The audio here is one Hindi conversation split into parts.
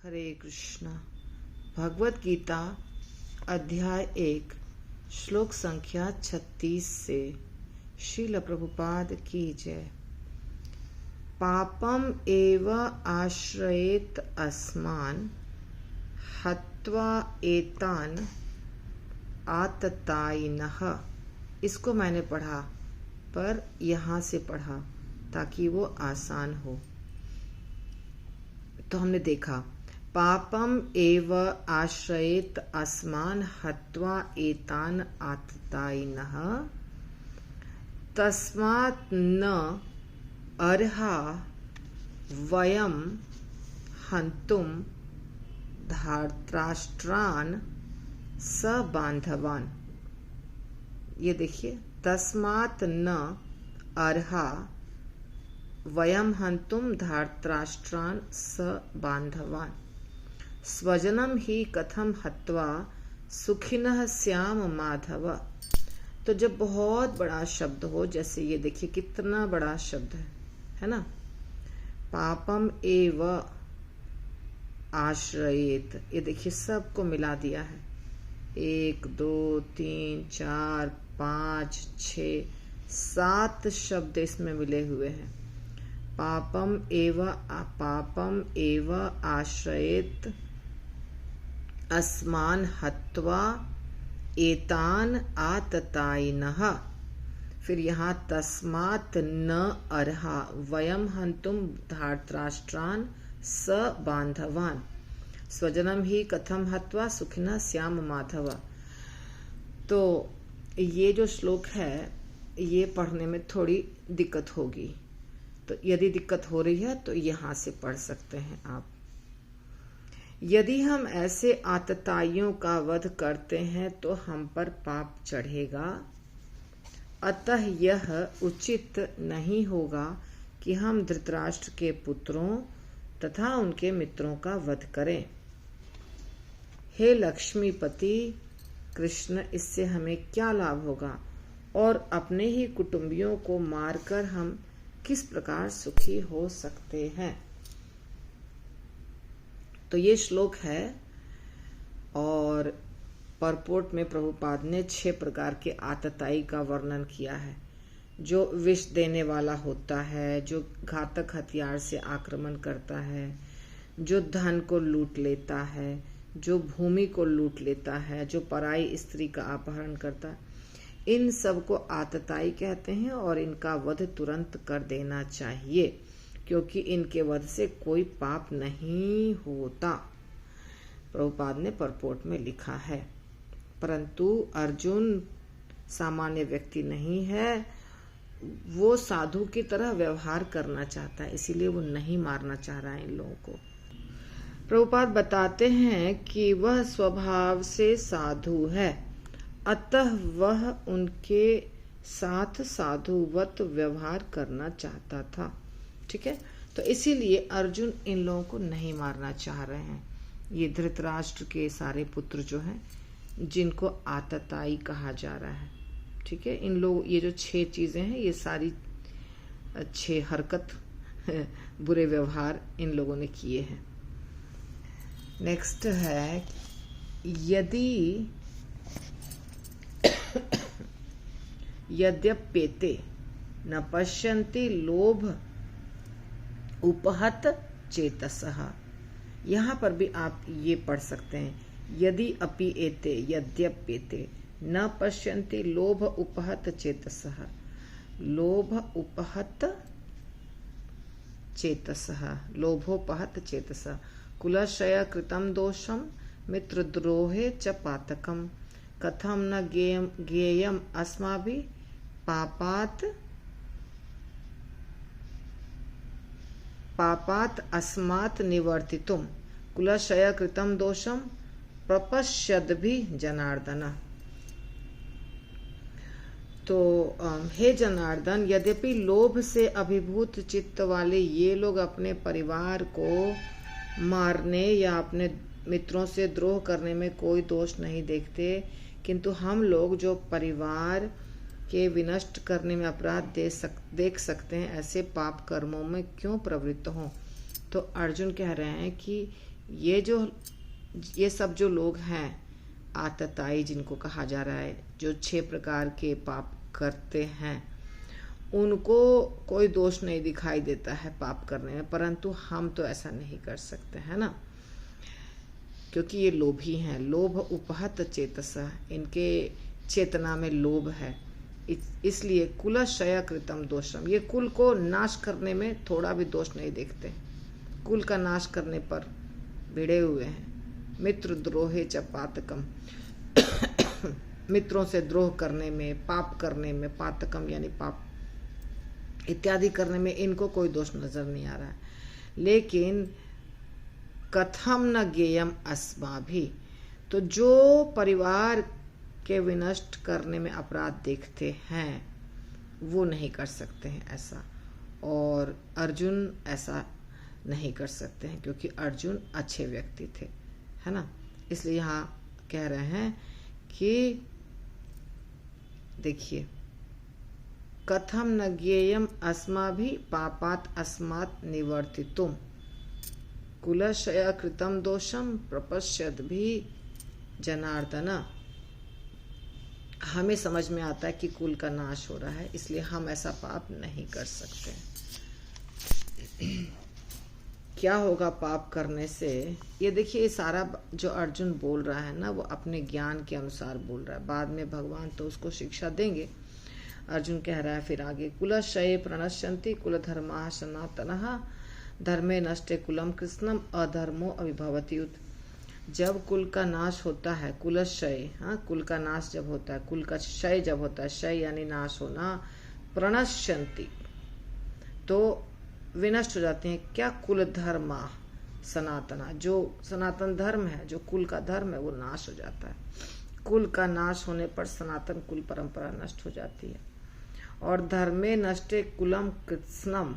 हरे कृष्णा। भगवत गीता अध्याय 1 श्लोक संख्या 36 से। श्रील प्रभुपाद की जय। पापम एव आश्रयेत अस्मान् हत्वा एतान आततायिनः। इसको मैंने पढ़ा, पर यहाँ से पढ़ा ताकि वो आसान हो। तो हमने देखा पापम एव आश्रयेत अस्मान् हत्वा एतान आततायिनः तस्मात् न अर्हा वयं हन्तुं धार्तराष्ट्रान् सबान्धवान्। ये देखिए, तस्मात् न अर्हा वयं हन्तुं धार्तराष्ट्रान् सबान्धवान् स्वजनं हि कथं हत्वा सुखिनः स्याम माधव। तो जब बहुत बड़ा शब्द हो, जैसे ये देखिए कितना बड़ा शब्द है ना। पापम एव आश्रयेत, ये देखिए सबको मिला दिया है। 1 2 3 4 5 6 7 शब्द इसमें मिले हुए हैं। पापम एव आश्रयेत अस्मान् हत्वा एतान आततायिनः। फिर यहाँ तस्मात् न अर्हा वयं हन्तुं धार्तराष्ट्रान् सबान्धवान् स्वजनं हि कथं हत्वा सुखिनः स्याम माधव। तो ये जो श्लोक है, ये पढ़ने में थोड़ी दिक्कत होगी, तो यदि दिक्कत हो रही है तो यहाँ से पढ़ सकते हैं आप। यदि हम ऐसे आतताइयों का वध करते हैं तो हम पर पाप चढ़ेगा, अतः यह उचित नहीं होगा कि हम धृतराष्ट्र के पुत्रों तथा उनके मित्रों का वध करें। हे लक्ष्मीपति कृष्ण, इससे हमें क्या लाभ होगा और अपने ही कुटुंबियों को मारकर हम किस प्रकार सुखी हो सकते हैं। तो ये श्लोक है, और परपोर्ट में प्रभुपाद ने 6 प्रकार के आतताई का वर्णन किया है। जो विष देने वाला होता है, जो घातक हथियार से आक्रमण करता है, जो धन को लूट लेता है, जो भूमि को लूट लेता है, जो पराई स्त्री का अपहरण करता है, इन सब को आतताई कहते हैं। और इनका वध तुरंत कर देना चाहिए, क्योंकि इनके वध से कोई पाप नहीं होता, प्रभुपाद ने परपोर्ट में लिखा है। परंतु अर्जुन सामान्य व्यक्ति नहीं है, वो साधु की तरह व्यवहार करना चाहता है, इसीलिए वो नहीं मारना चाह रहा है इन लोगों को। प्रभुपाद बताते हैं कि वह स्वभाव से साधु है, अतः वह उनके साथ साधुवत व्यवहार करना चाहता था। ठीक है, तो इसीलिए अर्जुन इन लोगों को नहीं मारना चाह रहे हैं। ये धृतराष्ट्र के सारे पुत्र जो हैं, जिनको आतताई कहा जा रहा है। ठीक है, इन लोग ये जो 6 चीजें हैं, ये सारी 6 हरकत बुरे व्यवहार इन लोगों ने किए हैं। नेक्स्ट है, यदि यद्यपेते न पश्यन्ति लोभ उपहत चेतसः। यहाँ पर भी आप ये पढ़ सकते हैं, यदि अपि एते यद्यपेते न पश्यन्ति लोभ उपहत चेतसः। लोभ उपहत चेतसः, लोभोपहत चेतसः। कुलक्षय कृतं दोषं मित्रद्रोहे च पातकम् कथं न ज्ञेयम् अस्माभिः पापात् अस्मात् निवर्तितुम् कुलक्षय कृतं दोषं प्रपश्यद्भिः जनार्दन। तो हे जनार्दन, यद्यपि लोभ से अभिभूत चित्त वाले ये लोग अपने परिवार को मारने या अपने मित्रों से द्रोह करने में कोई दोष नहीं देखते, किंतु हम लोग जो परिवार के विनष्ट करने में अपराध देख सकते हैं, ऐसे पाप कर्मों में क्यों प्रवृत्त हों। तो अर्जुन कह रहे हैं कि ये सब जो लोग हैं आतताई जिनको कहा जा रहा है, जो 6 प्रकार के पाप करते हैं, उनको कोई दोष नहीं दिखाई देता है पाप करने में, परंतु हम तो ऐसा नहीं कर सकते, है ना, क्योंकि ये लोभी हैं। लोभ उपहत चेतसा, इनके चेतना में लोभ है, इसलिए कुलक्षय कृतम दोषम, ये कुल को नाश करने में थोड़ा भी दोष नहीं देखते, कुल का नाश करने पर भिड़े हुए हैं। मित्र द्रोहे च पातकम, मित्रों से द्रोह करने में, पाप करने में, पातकम यानी पाप इत्यादि करने में इनको कोई दोष नजर नहीं आ रहा है। लेकिन कथम न ज्ञेयम अस्माभि, तो जो परिवार के विनष्ट करने में अपराध देखते हैं वो नहीं कर सकते हैं ऐसा, और अर्जुन ऐसा नहीं कर सकते हैं क्योंकि अर्जुन अच्छे व्यक्ति थे, है ना। इसलिए यहाँ कह रहे हैं कि देखिए, कथम न ज्ञेयम अस्माभि पापात अस्मात् निवर्तितुम कुलक्षय कृतम दोषम प्रपश्यत भी जनार्दन। हमें समझ में आता है कि कुल का नाश हो रहा है, इसलिए हम ऐसा पाप नहीं कर सकते। क्या होगा पाप करने से, ये देखिए, ये सारा जो अर्जुन बोल रहा है ना, वो अपने ज्ञान के अनुसार बोल रहा है। बाद में भगवान तो उसको शिक्षा देंगे। अर्जुन कह रहा है फिर आगे, कुलक्षये प्रणश्यन्ति कुलधर्माः सनातनः धर्मे नष्टे कुलम कृष्णम अधर्मो अभिभवति उत। जब कुल का नाश होता है, कुलक्षय, हाँ, कुल का नाश जब होता है, कुल का क्षय जब होता है, क्षय यानी नाश होना, प्रणश्यन्ति तो विनष्ट हो जाते हैं। क्या? कुल धर्मा सनातना, जो सनातन धर्म है, जो कुल का धर्म है, वो नाश हो जाता है। कुल का नाश होने पर सनातन कुल परंपरा नष्ट हो जाती है। और धर्मे नष्टे कुलम कृत्स्नम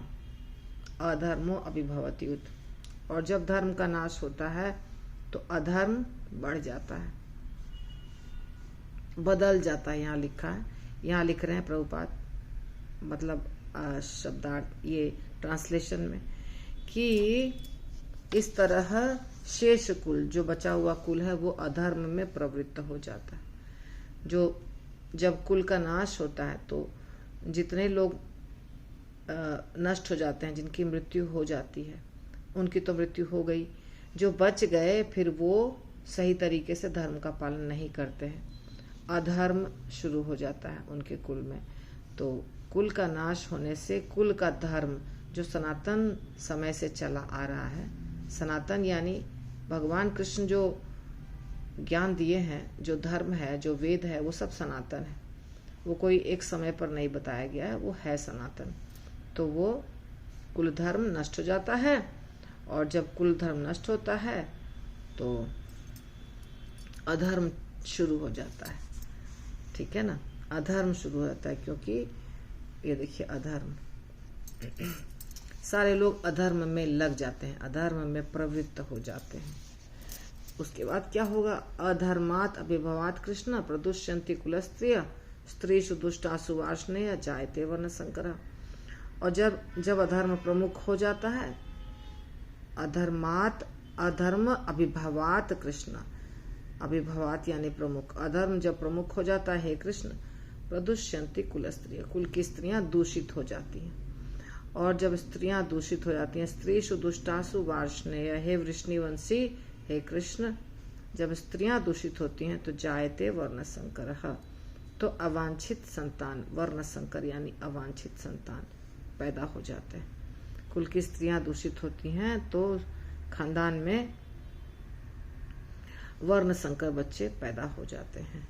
अधर्मो अभिभवति उत। और जब धर्म का नाश होता है तो अधर्म बढ़ जाता है, बदल जाता है। यहाँ लिखा है, यहाँ लिख रहे हैं प्रभुपाद, मतलब शब्दार्थ ये ट्रांसलेशन में, कि इस तरह शेष कुल, जो बचा हुआ कुल है, वो अधर्म में प्रवृत्त हो जाता है। जो जब कुल का नाश होता है तो जितने लोग नष्ट हो जाते हैं, जिनकी मृत्यु हो जाती है, उनकी तो मृत्यु हो गई। जो बच गए फिर वो सही तरीके से धर्म का पालन नहीं करते हैं, अधर्म शुरू हो जाता है उनके कुल में। तो कुल का नाश होने से कुल का धर्म जो सनातन समय से चला आ रहा है, सनातन यानी भगवान कृष्ण जो ज्ञान दिए हैं, जो धर्म है, जो वेद है, वो सब सनातन है। वो कोई एक समय पर नहीं बताया गया है, वो है सनातन। तो वो कुल धर्म नष्ट हो जाता है, और जब कुल धर्म नष्ट होता है तो अधर्म शुरू हो जाता है, ठीक है ना। अधर्म शुरू हो जाता है, क्योंकि ये देखिए अधर्म, सारे लोग अधर्म में लग जाते हैं, अधर्म में प्रवृत्त हो जाते हैं। उसके बाद क्या होगा? अधर्मात् अभिभवात् कृष्ण प्रदुष्यन्ति कुलस्त्रियः स्त्रीषु दुष्टासु वार्ष्णेय जायते वर्ण संकरः। और जब अधर्म प्रमुख हो जाता है, अधर्मात् अधर्म अभिभवात् कृष्ण, अभिभवात् यानी प्रमुख, अधर्म जब प्रमुख हो जाता है, हे कृष्ण, प्रदुष्यन्ति कुलस्त्रियः, कुल की स्त्रियां दूषित हो जाती हैं। और जब स्त्रियां दूषित हो जाती हैं, स्त्रीषु दुष्टासु वार्ष्णेय, हे वृष्णिवंशी, हे कृष्ण, जब स्त्रियां दूषित होती हैं तो जायते वर्ण संकरः, तो अवांछित संतान, वर्ण संकर यानी अवांछित संतान पैदा हो जाते हैं। कुल की स्त्रियां दूषित होती हैं तो खानदान में वर्ण संकर बच्चे पैदा हो जाते हैं।